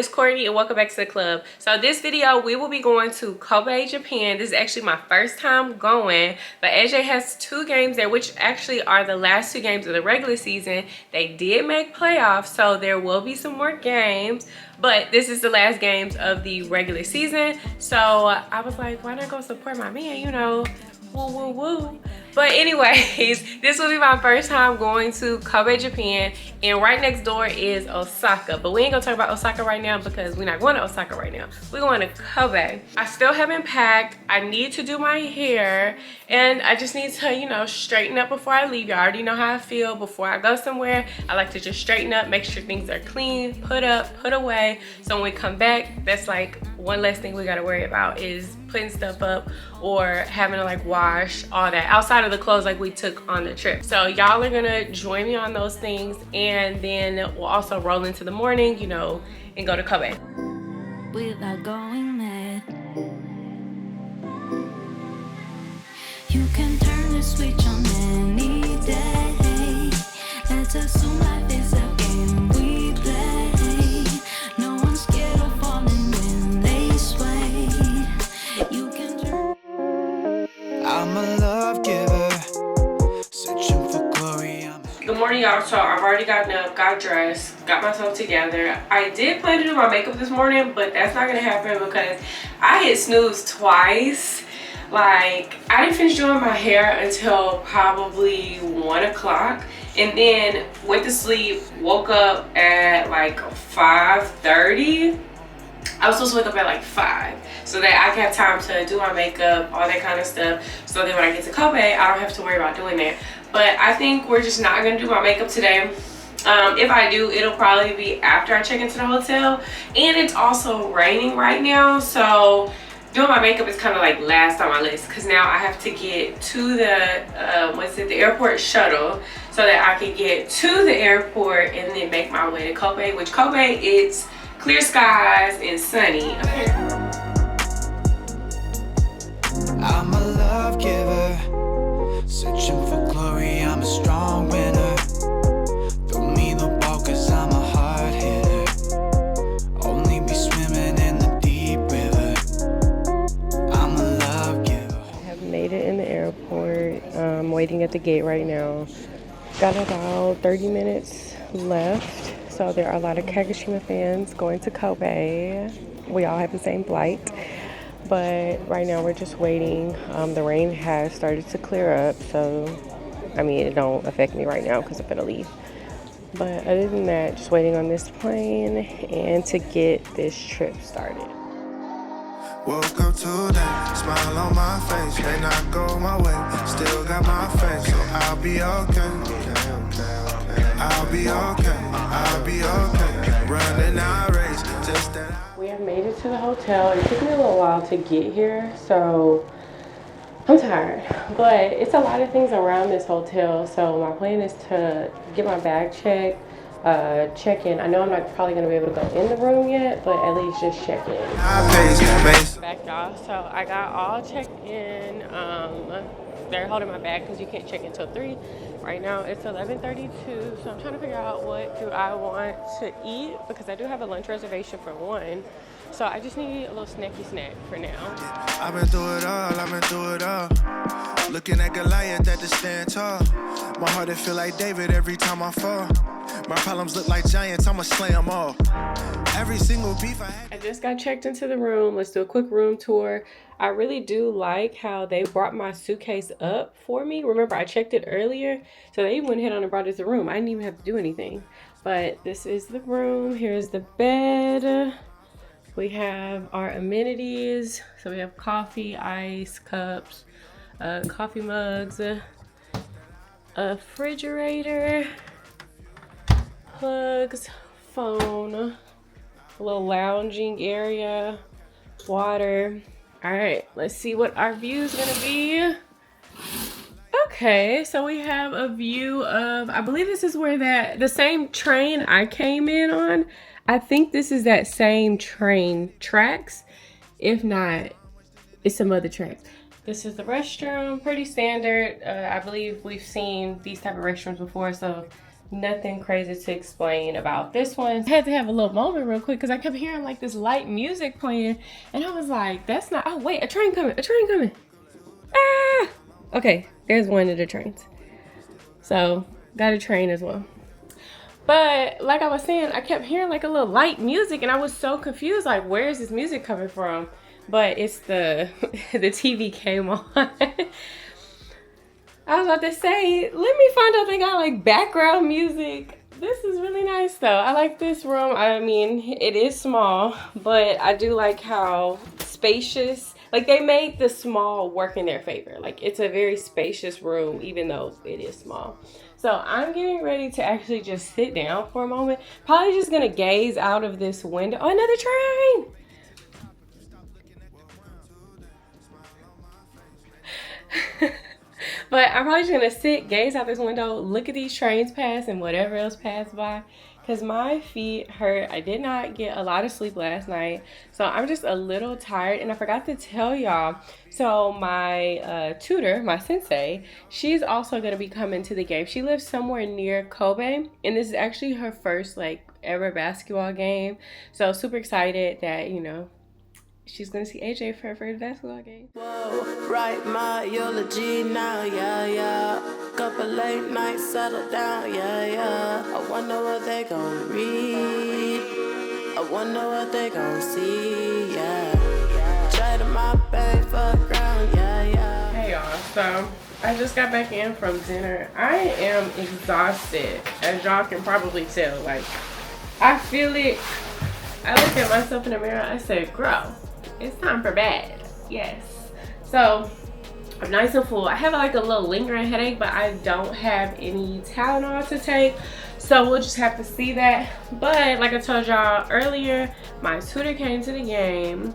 it's Courtney and welcome back to the club. So this video we will be going to Kobe, Japan. This is actually my first time going, but AJ has 2 games there, which actually are the last 2 games of the regular season. They did make playoffs, so there will be some more games, but this is the last games of the regular season. So I was like, why not go support my man, you know? Woo woo woo. But anyways, this will be my first time going to Kobe, Japan, and right next door is Osaka. But we ain't gonna talk about Osaka right now because we're not going to Osaka right now. We're going to Kobe. I still haven't packed. I need to do my hair, and I just need to, you know, straighten up before I leave. You already know how I feel. Before I go somewhere, I like to just straighten up, make sure things are clean, put up, put away. So when we come back, that's like one less thing we gotta worry about is putting stuff up or having to like wash all that outside of the clothes like we took on the trip. So y'all are gonna join me on those things, and then we'll also roll into the morning, you know, and go to Kobe. Without going mad, you can turn the switch on any day. Let's assume life is a game we play. No one's scared of falling when they sway. You can turn. I'm a love giver, searching for glory. Good morning, y'all. So I've already gotten up, got dressed, got myself together. I did plan to do my makeup this morning, but that's not gonna happen because I hit snooze twice. Like, I didn't finish doing my hair until probably 1 o'clock, and then went to sleep, woke up at like 5:30. I was supposed to wake up at like 5 so that I can have time to do my makeup, all that kind of stuff, so that when I get to Kobe, I don't have to worry about doing that. But I think we're just not gonna do my makeup today. If I do, it'll probably be after I check into the hotel, and it's also raining right now, so doing my makeup is kind of like last on my list because now I have to get to the the airport shuttle so that I can get to the airport and then make my way to Kobe, which Kobe, it's clear skies and sunny. I'm a love giver, searching for glory. I'm a strong winner. Throw me the ball 'cause I'm a hard hitter. Only be swimming in the deep river. I'm a love giver. I have made it in the airport. I'm waiting at the gate right now. Got about 30 minutes left. So there are a lot of Kagoshima fans going to Kobe. We all have the same flight, but right now we're just waiting. The rain has started to clear up, so I mean it don't affect me right now because I'm gonna leave. But other than that, just waiting on this plane and to get this trip started. Woke up today, smile on my face. May not go my way, still got my face, so I'll be okay. I'll be okay. I'll be okay. Running our race, just that. We have made it to the hotel. It took me a little while to get here, so I'm tired. But it's a lot of things around this hotel, so my plan is to get my bag checked, check in. I know I'm not probably gonna be able to go in the room yet, but at least just check in. Back off. So I got all checked in. They're holding my bag because you can't check until 3. Right now it's 11:32, so I'm trying to figure out what do I want to eat because I do have a lunch reservation for 1. So I just need a little snacky snack for now. I've been through it all. Looking at Goliath at the stand tall. My heart it feel like David every time I fall. My problems look like giants, I'ma slay them all. Every single beef I had. I just got checked into the room. Let's do a quick room tour. I really do like how they brought my suitcase up for me. Remember, I checked it earlier, so they went ahead on and brought it to the room. I didn't even have to do anything. But this is the room. Here's the bed. We have our amenities. So we have coffee, ice, cups, coffee mugs, a refrigerator, plugs, phone, a little lounging area, water. All right, let's see what our view is gonna be. Okay, so we have a view of, I believe this is where the same train I came in on. I think this is that same train tracks. If not, it's some other tracks. This is the restroom, pretty standard. I believe we've seen these type of restrooms before, so nothing crazy to explain about this one. I had to have a little moment real quick because I kept hearing like this light music playing, and I was like, that's not, oh wait, a train coming, ah! Okay, there's one of the trains. So, got a train as well. But like I was saying, I kept hearing like a little light music, and I was so confused, like, where is this music coming from? But it's the TV came on. I was about to say, let me find out they got like background music. This is really nice though. I like this room. I mean, it is small, but I do like how spacious, like they made the small work in their favor. Like it's a very spacious room, even though it is small. So I'm getting ready to actually just sit down for a moment. Probably just gonna gaze out of this window. Oh, another train. But I'm probably just gonna sit, gaze out this window, look at these trains pass and whatever else pass by, because my feet hurt. I did not get a lot of sleep last night, so I'm just a little tired. And I forgot to tell y'all, so my tutor, my sensei, she's also gonna be coming to the game. She lives somewhere near Kobe, and this is actually her first like ever basketball game. So super excited that, you know, she's gonna see AJ for her first basketball game. Whoa, write my eulogy now, yeah, yeah. Couple late nights, settle down, yeah, yeah. I wonder what they gon' read. I wonder what they gon' see, yeah. Try to my bed for ground, yeah, yeah. Hey y'all, so I just got back in from dinner. I am exhausted, as y'all can probably tell. Like, I feel it. I look at myself in the mirror, I said, girl, it's time for bed. Yes. So I'm nice and full. I have like a little lingering headache, but I don't have any Tylenol to take, so we'll just have to see that. But like I told y'all earlier, my tutor came to the game.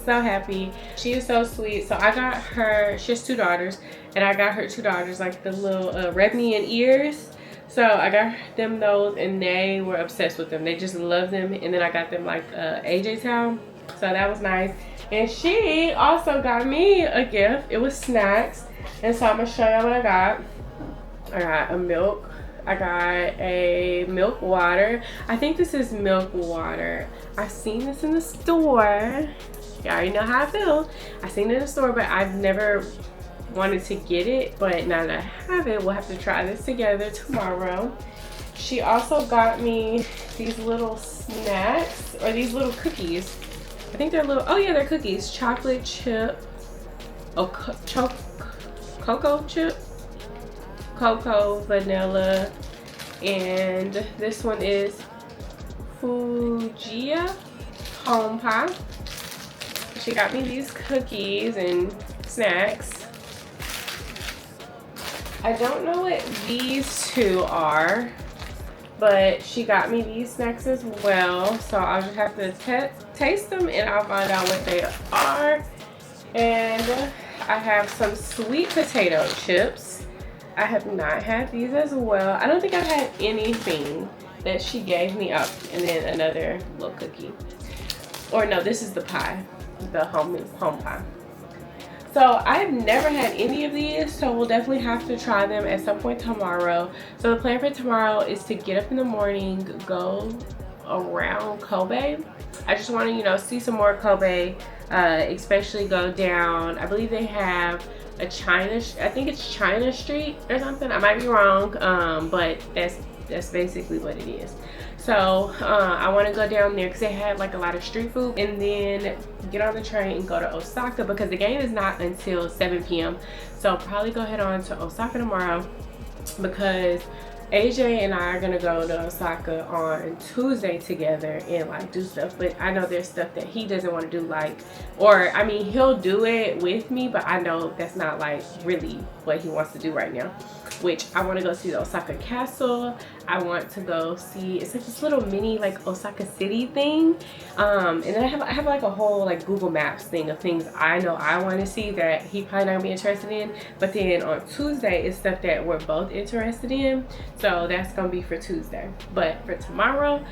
So happy. She is so sweet. So I got her, she has 2 daughters, and I got her 2 daughters like the little Redmi ears. So I got them those, and they were obsessed with them. They just love them. And then I got them like AJ towel. So that was nice. And she also got me a gift. It was snacks. And so I'm gonna show y'all what I got. I got a milk. I got a milk water. I think this is milk water. I've seen this in the store. You already know how I feel. I've seen it in the store, but I've never wanted to get it, but now that I have it, we'll have to try this together tomorrow. She also got me these little snacks, or these little cookies. I think they're little, oh yeah, they're cookies. Chocolate chip, cocoa chip, cocoa, vanilla, and this one is Fujiya home pie. She got me these cookies and snacks. I don't know what these 2 are, but she got me these snacks as well. So I'll just have to taste them and I'll find out what they are. And I have some sweet potato chips. I have not had these as well. I don't think I've had anything that she gave me up. And then another little cookie. Or no, this is the pie, the home pie. So I've never had any of these, so we'll definitely have to try them at some point tomorrow. So the plan for tomorrow is to get up in the morning, go around Kobe. I just want to, you know, see some more Kobe, especially go down. I believe they have a I think it's China Street or something. I might be wrong, but that's basically what it is. So I want to go down there because they had like a lot of street food, and then get on the train and go to Osaka because the game is not until 7 p.m. So I'll probably go head on to Osaka tomorrow because AJ and I are gonna go to Osaka on Tuesday together and like do stuff, but I know there's stuff that he doesn't want to do, like, or I mean he'll do it with me, but I know that's not like really what he wants to do right now. Which I want to go see the Osaka Castle. I want to go see, it's like this little mini like Osaka City thing, and then I have like a whole like Google Maps thing of things I know I want to see that he probably not gonna be interested in. But then on Tuesday is stuff that we're both interested in, so that's gonna be for Tuesday. But for tomorrow,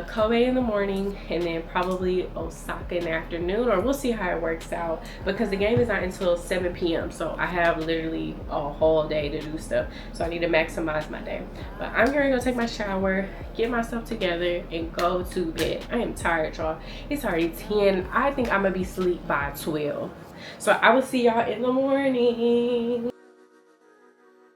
Kobe in the morning, and then probably Osaka in the afternoon, or we'll see how it works out because the game is not until 7 p.m. so I have literally a whole day to do stuff. so I need to maximize my day. But I'm gonna go take my shower, get myself together, and go to bed. I am tired, y'all. It's already 10. I think I'm gonna be asleep by 12. So I will see y'all in the morning.